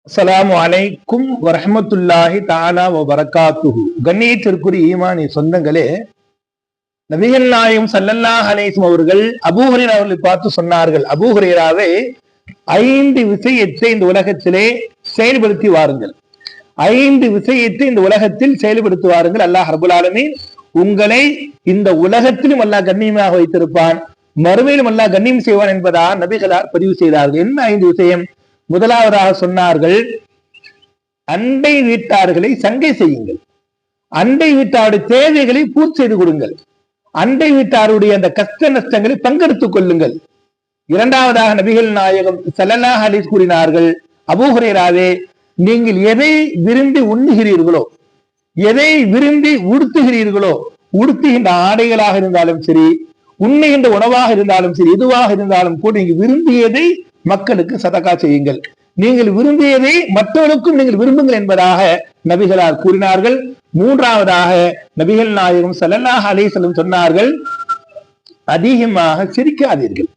அஸ்ஸலாமு அலைக்கும் வரஹ்மத்துல்லாஹி தஆலா வ பரகாத்துஹு. கண்ணியத்திற்குரிய ஈமானி சொந்தங்களே, நபிகள் நாயகம் ஸல்லல்லாஹு அலைஹி வஸல்லம் அவர்கள் அபூ ஹுரைரா அவர்களை பார்த்து சொன்னார்கள், அபூ ஹுரைராவே, 5 விஷயத்தை இந்த உலகத்திலே செயல்படுத்தி வாருங்கள். 5 விஷயத்தை இந்த உலகத்தில் செயல்படுத்தி வாருங்கள். அல்லாஹ் ரப்பல் ஆலமீன் உங்களை இந்த உலகத்திலும் அல்லாஹ் கண்ணியமாக வைத்திருப்பான், மறுமையிலும் அல்லாஹ் கண்ணியம் செய்வான் என்பதாக நபிகளார் பதிவு செய்தார்கள். என்ன 5 விஷயம்? முதலாவதாக சொன்னார்கள், அண்டை வீட்டார்களை சங்கை செய்யுங்கள், அண்டை வீட்டாருடைய தேவைகளை பூர்த்தி செய்து கொடுங்கள், அண்டை வீட்டாருடைய அந்த கஷ்ட நஷ்டங்களை பங்கெடுத்துக் கொள்ளுங்கள். இரண்டாவதாக நபிகள் நாயகம் ஸல்லல்லாஹு அலைஹி வஸல்லம் கூறினார்கள், அபூ ஹுரைராவே, நீங்கள் எதை விரும்பி உண்ணுகிறீர்களோ, எதை விரும்பி உடுத்துகிறீர்களோ, உடுத்துகின்ற ஆடைகளாக இருந்தாலும் சரி, உண்ணுகின்ற உணவாக இருந்தாலும் சரி, எதுவாக இருந்தாலும் கூட நீங்க விரும்பியதை மக்களுக்கு சதகா செய்யுங்கள், நீங்கள் விரும்பியதை மற்றவர்களுக்கும் நீங்கள் விரும்புங்கள் என்பதாக நபிகளார் கூறினார்கள். மூன்றாவதாக நபிகள் நாயகம் ஸல்லல்லாஹு அலைஹி வஸல்லம் சொன்னார்கள், அதிகமாக சிரிக்காதீர்கள்,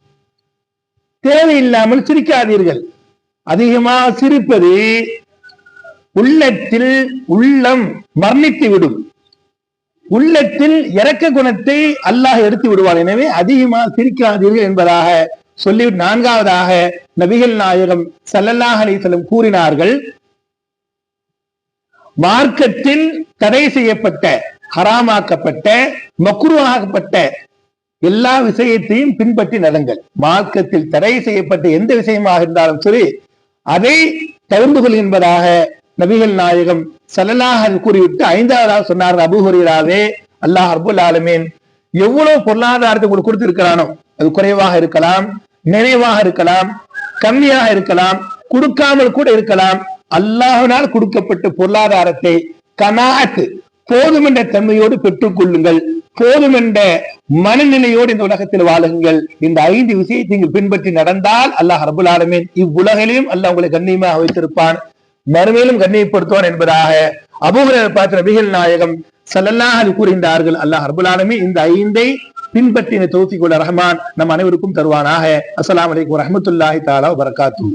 தேவையில்லாமல் சிரிக்காதீர்கள். அதிகமாக சிரிப்பது உள்ளத்தில் உள்ளம் மரணித்து விடும், உள்ளத்தில் இரக்க குணத்தை அல்லாஹ் எடுத்து விடுவார். எனவே அதிகமாக சிரிக்காதீர்கள் என்பதாக சொல்லிவிட்டு, நான்காவதாக நபிகள் நாயகம் ஸல்லல்லாஹு அலைஹி வஸல்லம் கூறினார்கள், மார்க்கத்தில் தடை செய்யப்பட்ட, ஹராமாக்கப்பட்ட, மக்ரூஹாக்கப்பட்ட எல்லா விஷயத்தையும் பின்பற்றி நடங்கள். மார்க்கத்தில் தடை செய்யப்பட்ட எந்த விஷயமாக இருந்தாலும் சரி, அதை தவிர்த்து கொள் என்பதாக நபிகள் நாயகம் ஸல்லல்லாஹு அலைஹி வஸல்லம் கூறிவிட்டு, ஐந்தாவதாக சொன்னார்கள், அபூ ஹுரைராவே, அல்லாஹ் ரப்பல் ஆலமீன் எவ்வளவு பொருளாதாரத்தை உங்களுக்கு கொடுத்திருக்கிறானோ, அது குறைவாக இருக்கலாம், நிறைவாக இருக்கலாம், கம்மியாக இருக்கலாம், கொடுக்காமல் கூட இருக்கலாம், அல்லாஹ்வினால் கொடுக்கப்பட்ட பொருளாதாரத்தை கனாஅத், போதும் என்ற தன்மையோடு பெற்றுக் கொள்ளுங்கள், போதும் என்ற மனநிலையோடு இந்த உலகத்தில் வாழுங்கள். இந்த 5 விஷயத்தை நீங்கள் பின்பற்றி நடந்தால் அல்லாஹ் ரப்பல் ஆலமீன் இவ்வுலகிலும் அல்லாஹ் உங்களை கண்ணியமாக வைத்திருப்பான், மறுமையிலும் கண்ணியப்படுத்துவான் என்பதாக அபூ ஹுரைரா பார்த்து நபிகள் நாயகம் ஸல்லல்லாஹு அலைஹி கூறுகின்றார்கள். அல்லாஹ் ரப்பல் ஆலமீன் இந்த 5ஐ பின்பற்றின தௌஃபீக் உல் ரஹ்மான் நம் அனைவருக்கும் தருவானாக. அஸ்ஸலாமு அலைக்கும் வரஹ்மத்துல்லாஹி தஆலா வ பரகாத்துஹு.